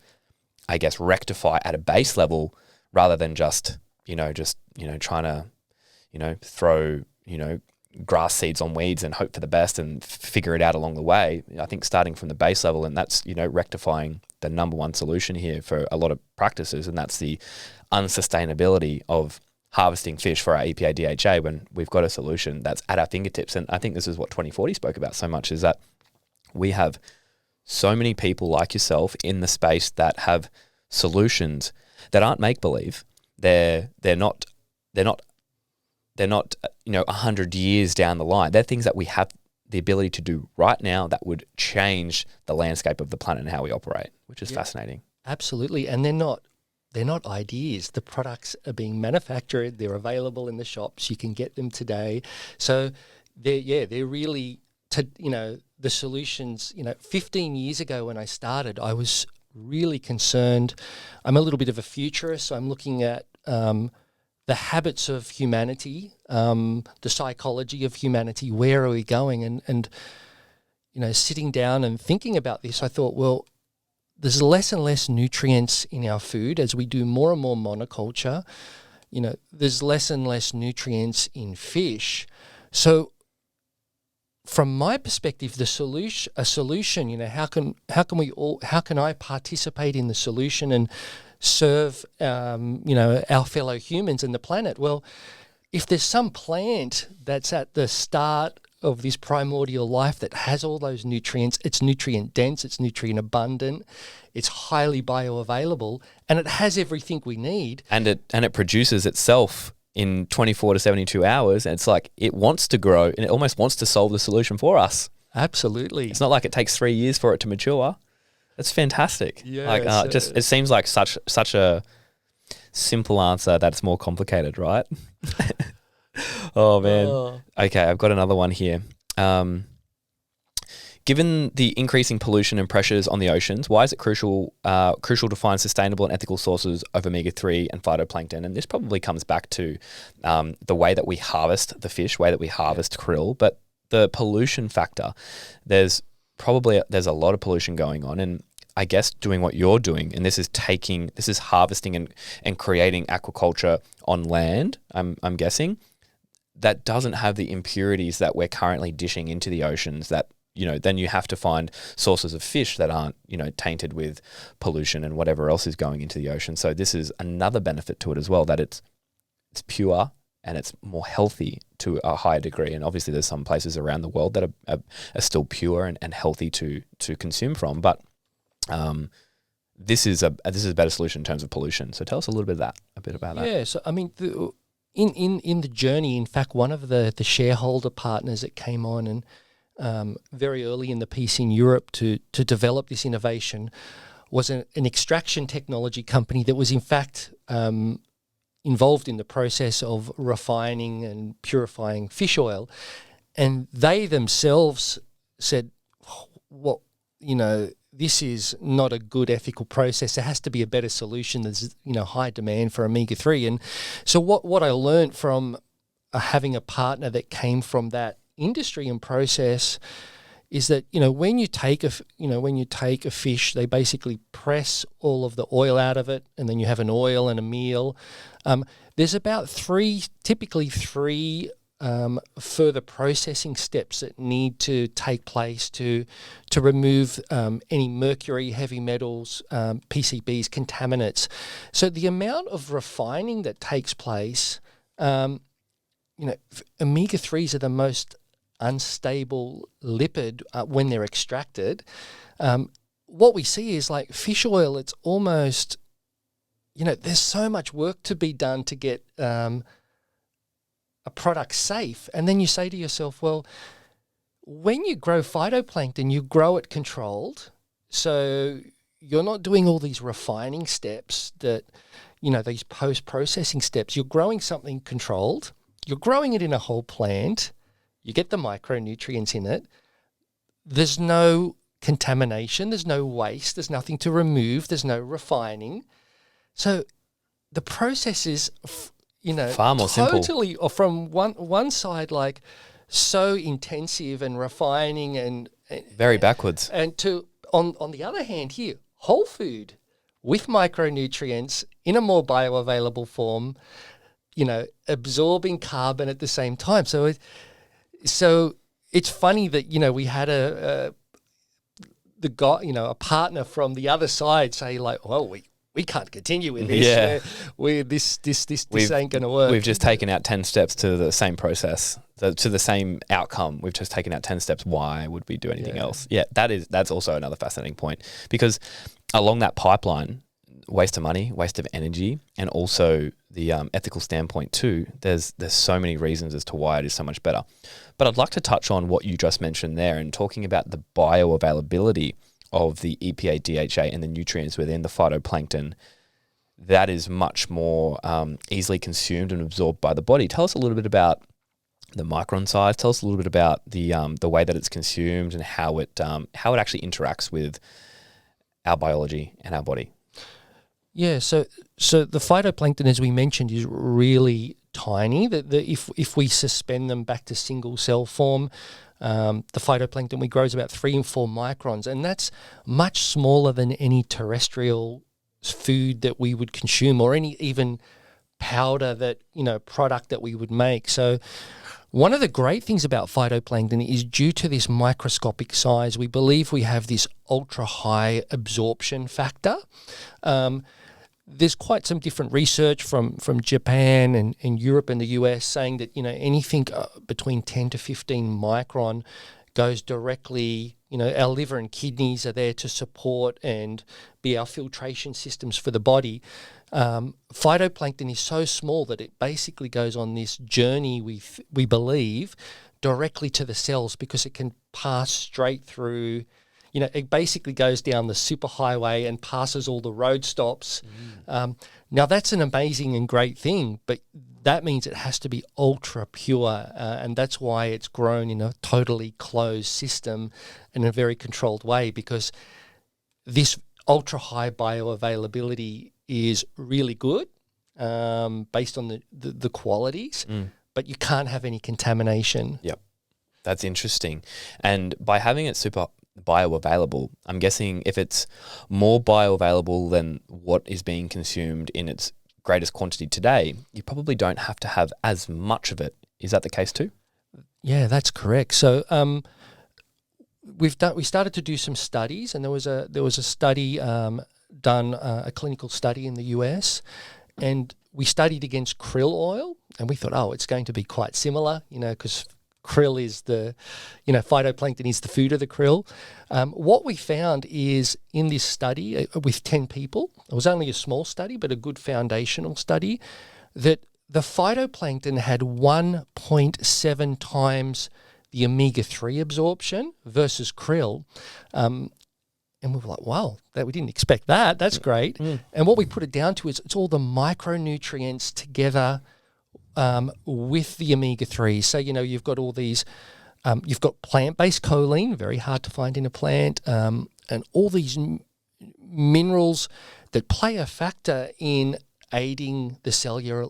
I guess, rectify at a base level rather than just trying to throw grass seeds on weeds and hope for the best and figure it out along the way. I think starting from the base level, and that's rectifying the number one solution here for a lot of practices, and that's the unsustainability of harvesting fish for our EPA DHA when we've got a solution that's at our fingertips. And I think this is what 2040 spoke about so much, is that we have so many people like yourself in the space that have solutions that aren't make-believe. They're not 100 years down the line. They're things that we have the ability to do right now that would change the landscape of the planet and how we operate, which is fascinating. Absolutely. And they're not ideas. The products are being manufactured. They're available in the shops. You can get them today. So they're really, the solutions, 15 years ago when I started, I was really concerned. I'm a little bit of a futurist. So I'm looking at the habits of humanity, the psychology of humanity. Where are we going? And sitting down and thinking about this, I thought, well, there's less and less nutrients in our food as we do more and more monoculture. There's less and less nutrients in fish. So from my perspective, a solution, how can I participate in the solution and serve, our fellow humans and the planet? Well, if there's some plant that's at the start of this primordial life that has all those nutrients, it's nutrient dense, it's nutrient abundant, it's highly bioavailable, and it has everything we need. And it produces itself in 24 to 72 hours, and it's like it wants to grow and it almost wants to solve the solution for us. Absolutely. It's not like it takes 3 years for it to mature. It's fantastic. Yeah, it seems like such a simple answer that's more complicated, right? Oh man. Okay, I've got another one here. Given the increasing pollution and pressures on the oceans, why is it crucial to find sustainable and ethical sources of omega-3 and phytoplankton? And this probably comes back to the way that we harvest the fish, way that we harvest krill, but the pollution factor. There's a lot of pollution going on, and I guess doing what you're doing, and this is harvesting and creating aquaculture on land, I'm guessing, that doesn't have the impurities that we're currently dishing into the oceans, that then you have to find sources of fish that aren't, tainted with pollution and whatever else is going into the ocean. So this is another benefit to it as well, that it's pure and it's more healthy to a higher degree. And obviously there's some places around the world that are still pure and healthy to consume from. But this is a better solution in terms of pollution. So tell us a little bit about that. Yeah, so I mean, in the journey, in fact, one of the shareholder partners that came on and very early in the piece in Europe to develop this innovation was an extraction technology company that was in fact involved in the process of refining and purifying fish oil. And they themselves said, "What this is not a good ethical process. There has to be a better solution. There's high demand for omega-3." And so what I learned from having a partner that came from that industry and process is that when you take a fish, they basically press all of the oil out of it, and then you have an oil and a meal. There's about typically three further processing steps that need to take place to remove any mercury, heavy metals, PCBs, contaminants. So the amount of refining that takes place, omega-3s are the most unstable lipid when they're extracted. What we see is like fish oil, it's almost, there's so much work to be done to get a product safe. And then you say to yourself, well, when you grow phytoplankton, you grow it controlled. So you're not doing all these refining steps that, these post-processing steps. You're growing something controlled. You're growing it in a whole plant. You get the micronutrients in it. There's no contamination. There's no waste. There's nothing to remove. There's no refining. So the process is, far more totally, simple. Or from one side, like so intensive and refining and very backwards. And on the other hand, here, whole food with micronutrients in a more bioavailable form, absorbing carbon at the same time. So it's funny that we had a partner from the other side say like, well, we can't continue with this. Yeah. This ain't going to work. We've just taken out 10 steps to the same process, to the same outcome. We've just taken out 10 steps. Why would we do anything else? Yeah, that's also another fascinating point, because along that pipeline, waste of money, waste of energy, and also the ethical standpoint too, there's so many reasons as to why it is so much better. But I'd like to touch on what you just mentioned there and talking about the bioavailability of the EPA, DHA, and the nutrients within the phytoplankton that is much more easily consumed and absorbed by the body. Tell us a little bit about the micron size. Tell us a little bit about the way that it's consumed and how it actually interacts with our biology and our body. Yeah, so the phytoplankton, as we mentioned, is really tiny. If we suspend them back to single cell form, the phytoplankton we grow is about 3 and 4 microns, and that's much smaller than any terrestrial food that we would consume, or any even powder product that we would make. So one of the great things about phytoplankton is, due to this microscopic size, we believe we have this ultra high absorption factor. There's quite some different research from Japan and Europe and the US saying that anything between 10 to 15 micron goes directly, our liver and kidneys are there to support and be our filtration systems for the body. Phytoplankton is so small that it basically goes on this journey, we believe, directly to the cells, because it can pass straight through. It basically goes down the superhighway and passes all the road stops. Now, that's an amazing and great thing, but that means it has to be ultra pure, and that's why it's grown in a totally closed system in a very controlled way, because this ultra high bioavailability is really good based on the qualities, but you can't have any contamination. Yep, that's interesting. And by having it super bioavailable, I'm guessing if it's more bioavailable than what is being consumed in its greatest quantity today, you probably don't have to have as much of it. Is that the case too? Yeah, that's correct. So we started to do some studies, and there was a study done, a clinical study in the US, and we studied against krill oil, and we thought, it's going to be quite similar, because krill is phytoplankton is the food of the krill. What we found is, in this study with 10 people, it was only a small study, but a good foundational study, that the phytoplankton had 1.7 times the omega-3 absorption versus krill. And we were like, wow, we didn't expect that. That's great. And what we put it down to is it's all the micronutrients together with the omega-3. So, you've got all these You've got plant-based choline, very hard to find in a plant, and all these minerals that play a factor in aiding the cellular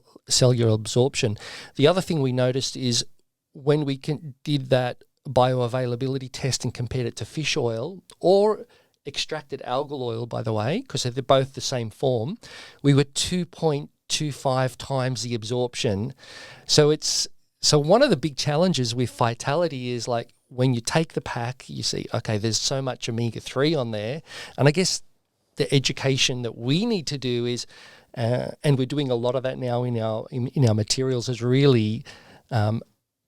absorption. The other thing we noticed is when we did that bioavailability test and compared it to fish oil or extracted algal oil, by the way, because they're both the same form, we were 2.25 times the absorption. So one of the big challenges with Vitality is like when you take the pack, you see, okay, there's so much omega-3 on there. And I guess the education that we need to do is, and we're doing a lot of that now in our materials, is really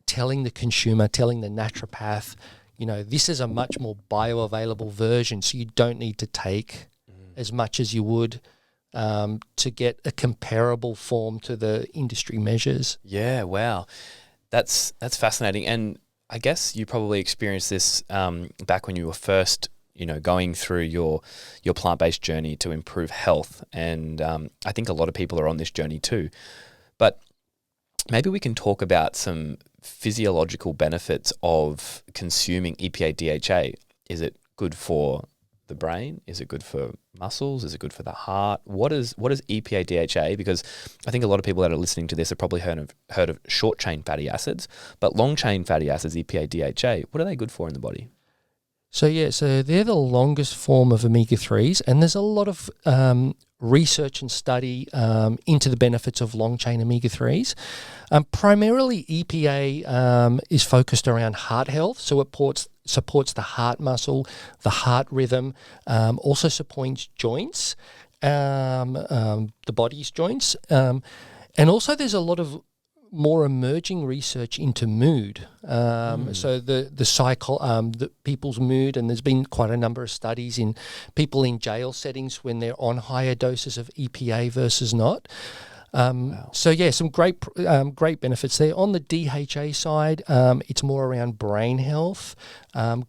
telling the consumer, telling the naturopath, this is a much more bioavailable version, so you don't need to take as much as you would to get a comparable form to the industry measures. Yeah, wow. That's fascinating. And I guess you probably experienced this back when you were first, going through your plant-based journey to improve health. And I think a lot of people are on this journey too. But maybe we can talk about some physiological benefits of consuming EPA DHA. Is it good for the brain? Is it good for muscles? Is it good for the heart? What is EPA DHA? Because I think a lot of people that are listening to this have probably heard of short chain fatty acids, but long chain fatty acids, EPA DHA, what are they good for in the body? So they're the longest form of omega-3s, and there's a lot of research and study into the benefits of long-chain omega-3s. Primarily, EPA is focused around heart health, so it supports the heart muscle, the heart rhythm, also supports joints, the body's joints, and also there's a lot of more emerging research into mood. So the cycle, the people's mood, and there's been quite a number of studies in people in jail settings when they're on higher doses of EPA versus not. Wow. So some great benefits there. On the DHA side, it's more around brain health,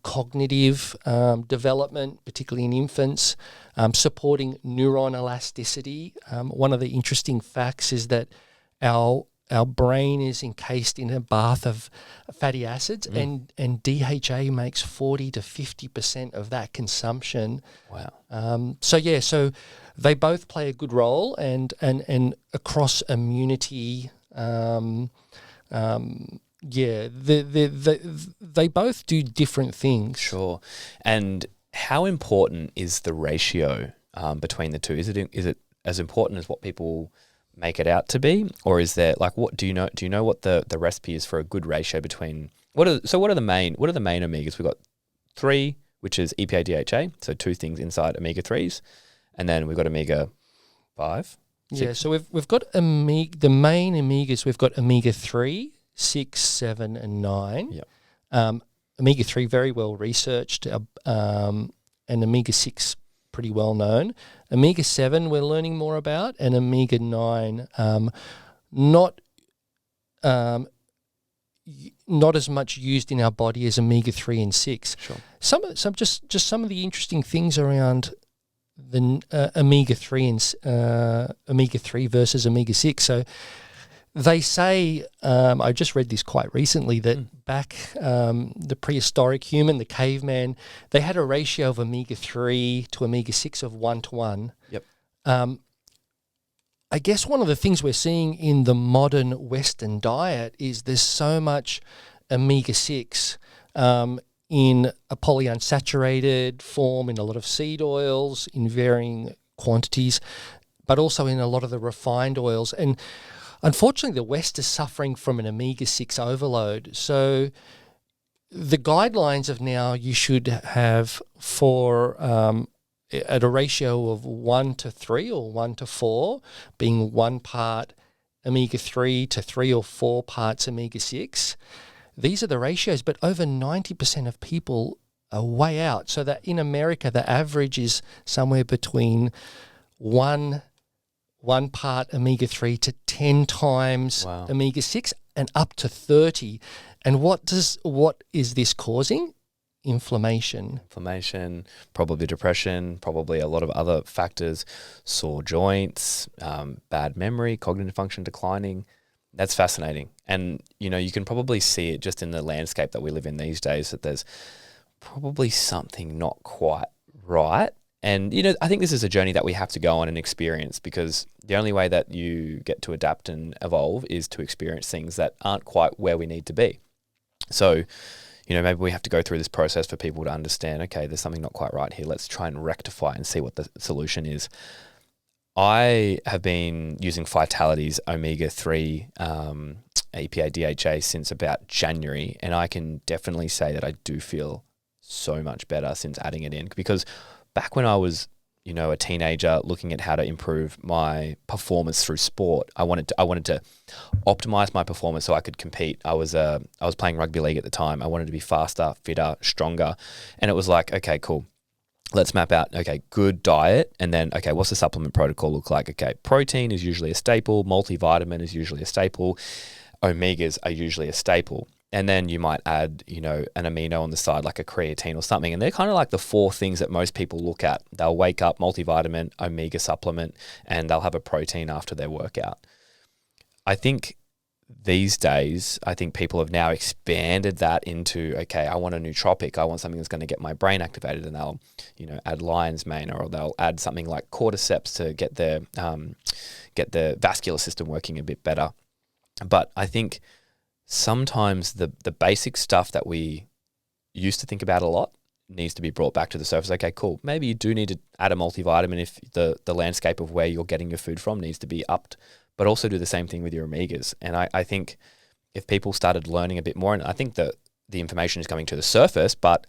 cognitive development, particularly in infants, supporting neuron elasticity. One of the interesting facts is that our brain is encased in a bath of fatty acids, and DHA makes 40 to 50% of that consumption. Wow. So they both play a good role, and across immunity, they both do different things. Sure. And how important is the ratio between the two? Is it as important as what people make it out to be, or is there what do you know what the recipe is for a good ratio between what are the main omegas? We've got 3, which is EPA DHA, so 2 things inside omega-3s, and then we've got omega 5. Yeah, so we've got the main omegas. We've got omega-3, 6, 7, and 9. Yep. Omega-3 very well researched, and omega-6 pretty well known. Omega-7 we're learning more about, and omega-9 not as much used in our body as omega-3 and 6. Sure. Some of the interesting things around the omega-3 and omega-3 versus omega-6. So they say, I just read this quite recently, that back the prehistoric human, the caveman, they had a ratio of omega-3 to omega-6 of 1:1. Yep. I guess one of the things we're seeing in the modern Western diet is there's so much omega-6 in a polyunsaturated form, in a lot of seed oils, in varying quantities, but also in a lot of the refined oils. And unfortunately, the West is suffering from an omega-6 overload. So the guidelines of now you should have for at a ratio of 1:3 or 1:4, being 1 part omega-3 to 3 or 4 parts omega-6. These are the ratios, but over 90% of people are way out. So that in America, the average is somewhere between one part omega-3 to 10 times Wow. omega-6 and up to 30. And what is this causing? Inflammation, probably depression, probably a lot of other factors, sore joints, bad memory, cognitive function declining. That's fascinating. And, you can probably see it just in the landscape that we live in these days, that there's probably something not quite right. And, I think this is a journey that we have to go on and experience, because the only way that you get to adapt and evolve is to experience things that aren't quite where we need to be. So, maybe we have to go through this process for people to understand, okay, there's something not quite right here. Let's try and rectify and see what the solution is. I have been using Vitality's omega-3 EPA DHA since about January, and I can definitely say that I do feel so much better since adding it in, because back when I was, a teenager looking at how to improve my performance through sport, I wanted to optimize my performance so I could compete. I was playing rugby league at the time. I wanted to be faster, fitter, stronger, and it was like, okay, cool. Let's map out, okay, good diet, and then, okay, what's the supplement protocol look like? Okay, protein is usually a staple, multivitamin is usually a staple, omegas are usually a staple. And then you might add, an amino on the side, like a creatine or something. And they're kind of like the 4 things that most people look at. They'll wake up, multivitamin, omega supplement, and they'll have a protein after their workout. I think these days, people have now expanded that into, okay, I want a nootropic. I want something that's going to get my brain activated, and they'll, add lion's mane, or they'll add something like cordyceps to get the vascular system working a bit better. But I think sometimes the basic stuff that we used to think about a lot needs to be brought back to the surface. Okay, cool. Maybe you do need to add a multivitamin if the landscape of where you're getting your food from needs to be upped, but also do the same thing with your omegas. And I think if people started learning a bit more, and I think that the information is coming to the surface, but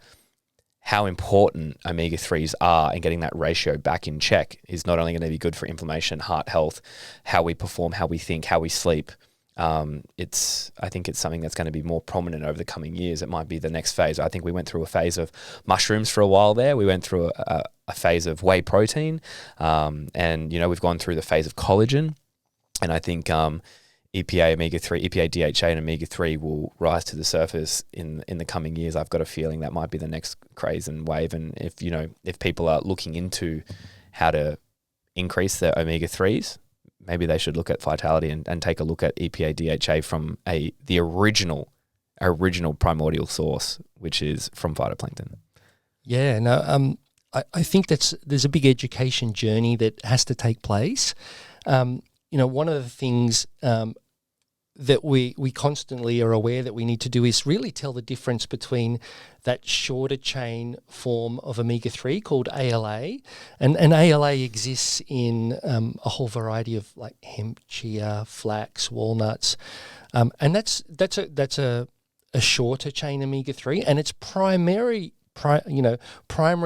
how important omega-3s are and getting that ratio back in check is not only going to be good for inflammation, heart health, how we perform, how we think, how we sleep. I think it's something that's going to be more prominent over the coming years. It might be the next phase. I think we went through a phase of mushrooms for a while there. We went through a phase of whey protein, and we've gone through the phase of collagen. And I think EPA omega-3, EPA DHA and omega-3 will rise to the surface in the coming years. I've got a feeling that might be the next craze and wave. And if people are looking into how to increase their omega-3s, maybe they should look at Vitality and take a look at EPA DHA from the original primordial source, which is from phytoplankton. Yeah, no, I think there's a big education journey that has to take place. One of the things that we constantly are aware that we need to do is really tell the difference between that shorter chain form of omega-3 called ALA, and ALA exists in a whole variety of like hemp, chia, flax, walnuts, and that's a shorter chain omega-3, and its primary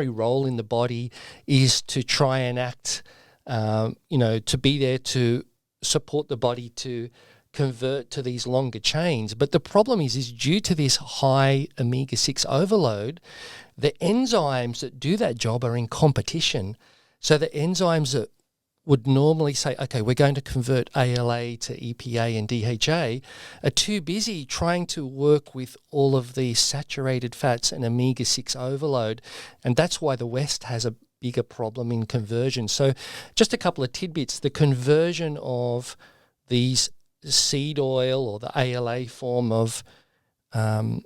role in the body is to try and act, to be there to support the body to convert to these longer chains. But the problem is due to this high omega-6 overload, the enzymes that do that job are in competition. So the enzymes that would normally say, okay, we're going to convert ALA to EPA and DHA, are too busy trying to work with all of the saturated fats and omega-6 overload. And that's why the West has a bigger problem in conversion. So just a couple of tidbits. The conversion of these seed oil or the ALA form of omega-3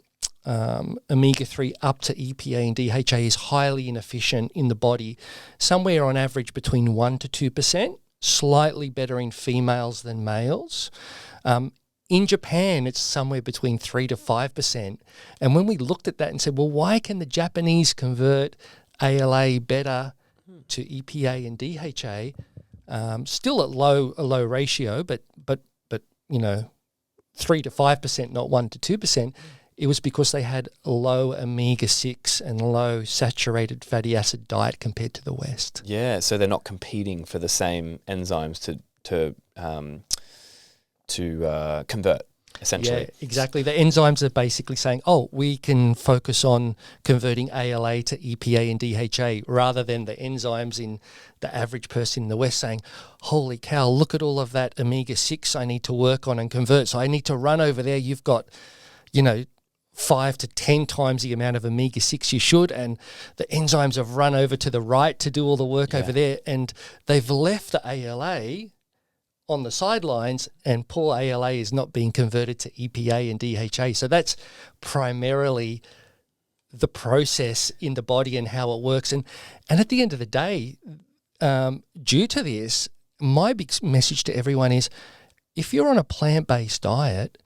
up to EPA and DHA is highly inefficient in the body, somewhere on average between 1 to 2%, slightly better in females than males. In Japan, it's somewhere between 3 to 5%. And when we looked at that and said, well, why can the Japanese convert ALA better to EPA and DHA, still at a low ratio, but 3 to 5%, not 1 to 2%, it was because they had low omega-6 and low saturated fatty acid diet compared to the West. Yeah, so they're not competing for the same enzymes to convert, essentially. Yeah, exactly. The enzymes are basically saying, we can focus on converting ALA to EPA and DHA, rather than the enzymes in the average person in the West saying, holy cow, look at all of that omega-6 I need to work on and convert. So I need to run over there. You've got, 5 to 10 times the amount of omega-6 you should, and the enzymes have run over to the right to do all the work over there, and they've left the ALA on the sidelines, and poor ALA is not being converted to EPA and DHA. So that's primarily the process in the body and how it works. And at the end of the day, due to this, my big message to everyone is, if you're on a plant-based diet,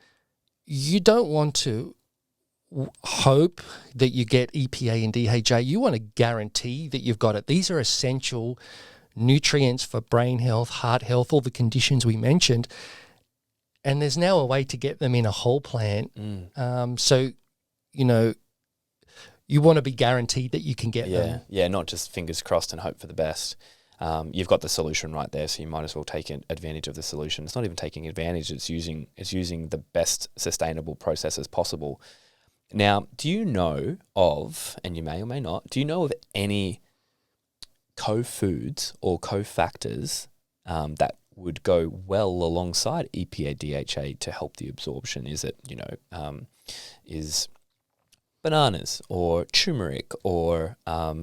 you don't want to hope that you get EPA and DHA. You want to guarantee that you've got it. These are essential nutrients for brain health, heart health, all the conditions we mentioned. And there's now a way to get them in a whole plant. So, you know, you want to be guaranteed that you can get them. Yeah, not just fingers crossed and hope for the best. You've got the solution right there, so you might as well take advantage of the solution. It's not even taking advantage; it's using the best sustainable processes possible. Now, do you know of, and you may or may not, do you know of any co-foods or cofactors that would go well alongside EPA DHA to help the absorption? Is it, is bananas or turmeric or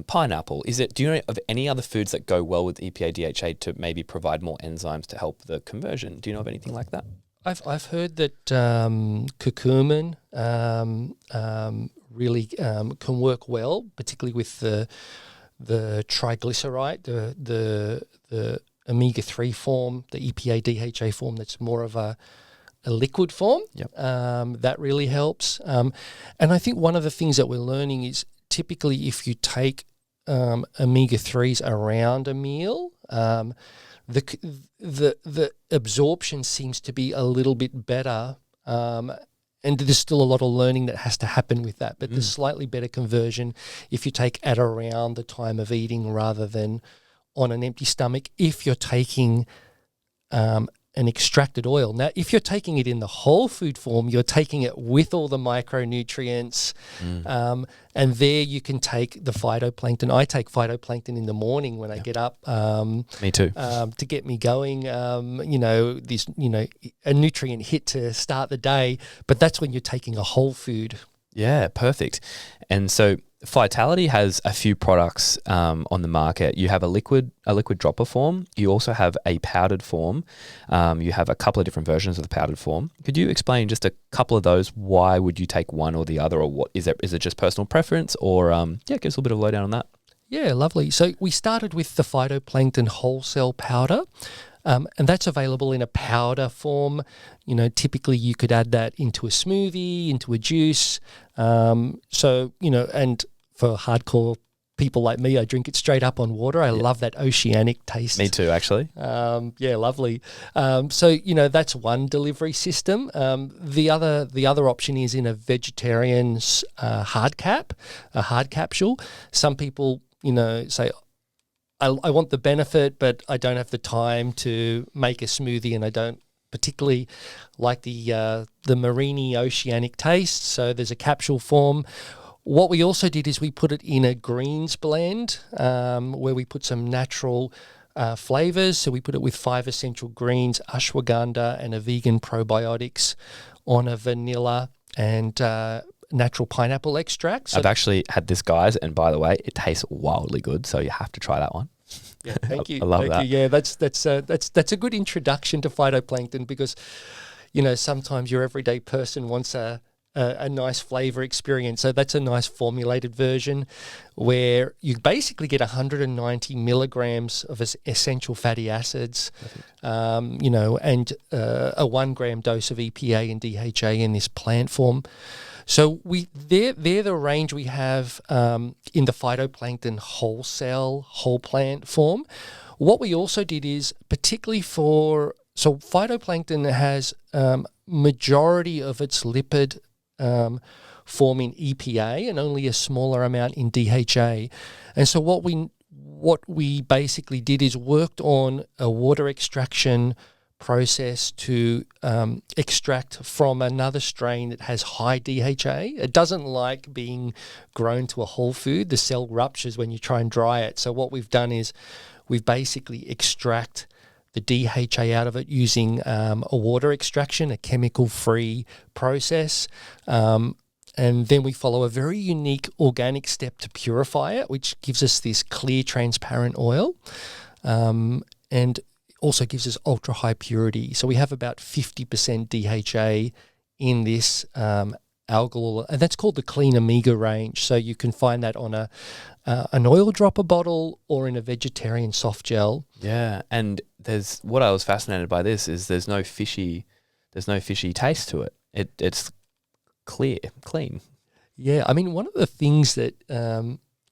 pineapple? Do you know of any other foods that go well with EPA DHA to maybe provide more enzymes to help the conversion? Do you know of anything like that? I've heard that curcumin really can work well, particularly with the triglyceride, the omega-3 form, the EPA DHA form that's more of a liquid form. Yep. That really helps. And I think one of the things that we're learning is typically if you take omega-3s around a meal, the absorption seems to be a little bit better, and there's still a lot of learning that has to happen with that, but there's slightly better conversion if you take at around the time of eating rather than on an empty stomach if you're taking an extracted oil. Now, if you're taking it in the whole food form, you're taking it with all the micronutrients, and there you can take the phytoplankton. I take phytoplankton in the morning when I get up. Me too. To get me going, a nutrient hit to start the day, but that's when you're taking a whole food. Yeah, perfect. And so Vitality has a few products on the market. You have a liquid dropper form. You also have a powdered form. You have a couple of different versions of the powdered form. Could you explain just a couple of those? Why would you take one or the other, or what is it? Is it just personal preference, or give us a little bit of a lowdown on that. Yeah, lovely. So we started with the phytoplankton wholesale powder. And that's available in a powder form. Typically you could add that into a smoothie, into a juice. And for hardcore people like me, I drink it straight up on water. I love that oceanic taste. Me too, actually. Lovely. That's one delivery system. The other option is in a vegetarian's hard capsule. Some people, say, I want the benefit, but I don't have the time to make a smoothie, and I don't particularly like the marine oceanic taste. So there's a capsule form. What we also did is we put it in a greens blend where we put some natural flavors. So we put it with 5 essential greens, ashwagandha, and a vegan probiotics on a vanilla and natural pineapple extract. So I've actually had this, guys, and by the way, it tastes wildly good. So you have to try that one. Yeah, thank you. I love that. Yeah, that's a good introduction to phytoplankton because, sometimes your everyday person wants a nice flavor experience. So that's a nice formulated version where you basically get 190 milligrams of essential fatty acids, and a 1 gram dose of EPA and DHA in this plant form. So they're the range we have in the phytoplankton whole plant form. What we also did is particularly so phytoplankton has majority of its lipid form in EPA and only a smaller amount in DHA. And so what we basically did is worked on a water extraction process to extract from another strain that has high DHA. It doesn't like being grown to a whole food. The cell ruptures when you try and dry it. So what we've done is we've basically extract the DHA out of it using a water extraction, a chemical-free process. And then we follow a very unique organic step to purify it, which gives us this clear, transparent oil. And also gives us ultra high purity. So we have about 50% DHA in this algal oil, and that's called the Clean Omega range. So you can find that on an oil dropper bottle or in a vegetarian soft gel. Yeah, and there's what I was fascinated by this is there's no fishy taste to it. It's clean. Yeah, I mean, one of the things that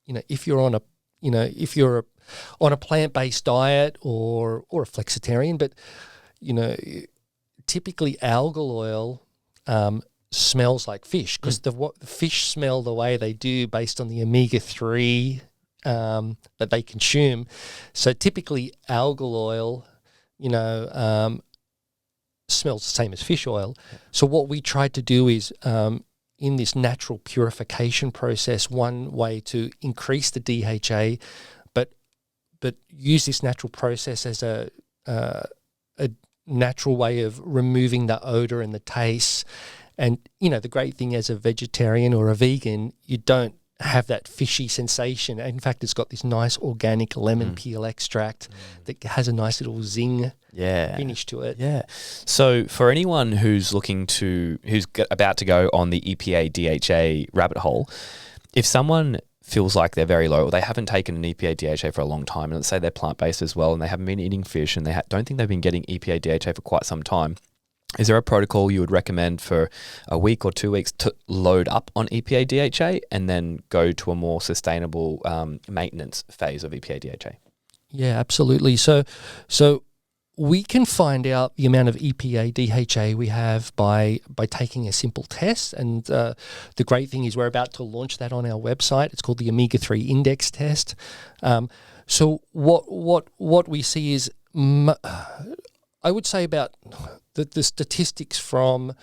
if you're on a plant-based diet or a flexitarian, but typically algal oil smells like fish because the fish smell the way they do based on the omega-3 that they consume. So typically algal oil, smells the same as fish oil. So what we tried to do is in this natural purification process, one way to increase the DHA, but use this natural process as a natural way of removing the odor and the taste. And, the great thing as a vegetarian or a vegan, you don't have that fishy sensation. In fact, it's got this nice organic lemon peel extract that has a nice little zing finish to it. Yeah. So for anyone who's about to go on the EPA DHA rabbit hole, if someone feels like they're very low or they haven't taken an EPA DHA for a long time, and let's say they're plant-based as well and they haven't been eating fish and they don't think they've been getting EPA DHA for quite some time, is there a protocol you would recommend for a week or 2 weeks to load up on EPA DHA and then go to a more sustainable maintenance phase of EPA DHA? Yeah, absolutely. So we can find out the amount of EPA DHA we have by taking a simple test. And the great thing is we're about to launch that on our website. It's called the omega-3 index test. So what we see is, I would say about the statistics from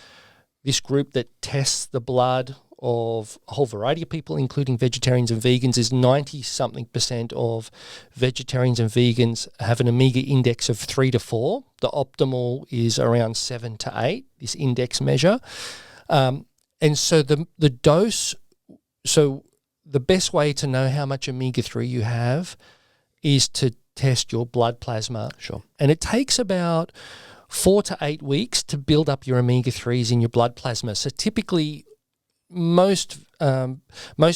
this group that tests the blood of a whole variety of people, including vegetarians and vegans, is 90-something% of vegetarians and vegans have an omega index of 3 to 4. The optimal is around 7 to 8, this index measure. And so the dose, so the best way to know how much omega-3 you have is to test your blood plasma. Sure. And it takes about 4 to 8 weeks to build up your omega-3s in your blood plasma. So typically, most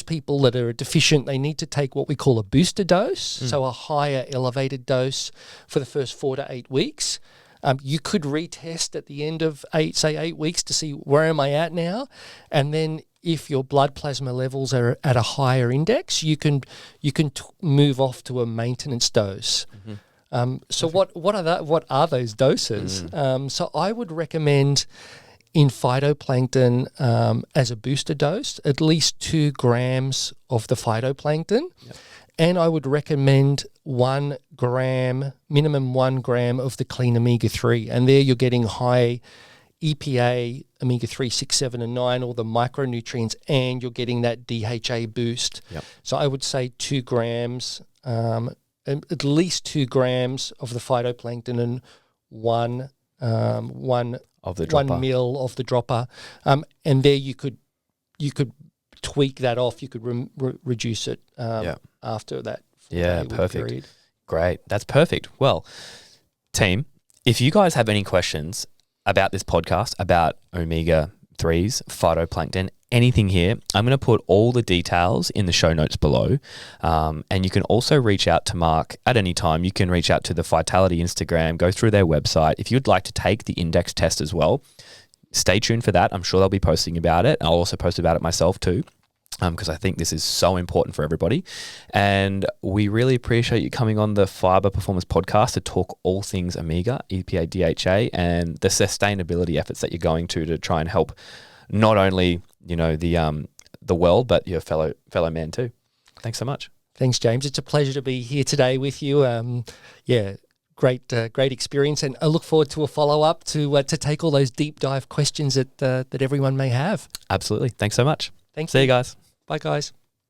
people that are deficient, they need to take what we call a booster dose, so a higher elevated dose for the first 4 to 8 weeks. You could retest at the end of 8 weeks to see where am I at now, and then if your blood plasma levels are at a higher index, you can move off to a maintenance dose. So what are those doses? So I would recommend in phytoplankton as a booster dose, at least 2 grams of the phytoplankton. Yep. And I would recommend 1 gram, minimum 1 gram of the clean omega-3. And there you're getting high EPA, omega-3, 6, 7, and 9, all the micronutrients, and you're getting that DHA boost. Yep. So I would say 2 grams, at least 2 grams of the phytoplankton and 1 of the dropper. 1 mil of the dropper, and there you could tweak that off. You could reduce it after that. Perfect. Period. Great, that's perfect. Well, team, if you guys have any questions about this podcast, about omega-3s, phytoplankton, anything here, I'm going to put all the details in the show notes below. And you can also reach out to Mark at any time. You can reach out to the Vitality Instagram, go through their website. If you'd like to take the index test as well, stay tuned for that. I'm sure they'll be posting about it. I'll also post about it myself too, because I think this is so important for everybody. And we really appreciate you coming on the Phyba Performance Podcast to talk all things Omega, EPA, DHA, and the sustainability efforts that you're going to try and help not only the world, but your fellow man too. Thanks so much. Thanks, James. It's a pleasure to be here today with you. Great experience, and I look forward to a follow up to take all those deep dive questions that everyone may have. Absolutely. Thanks so much. Thanks. See you guys. Bye, guys.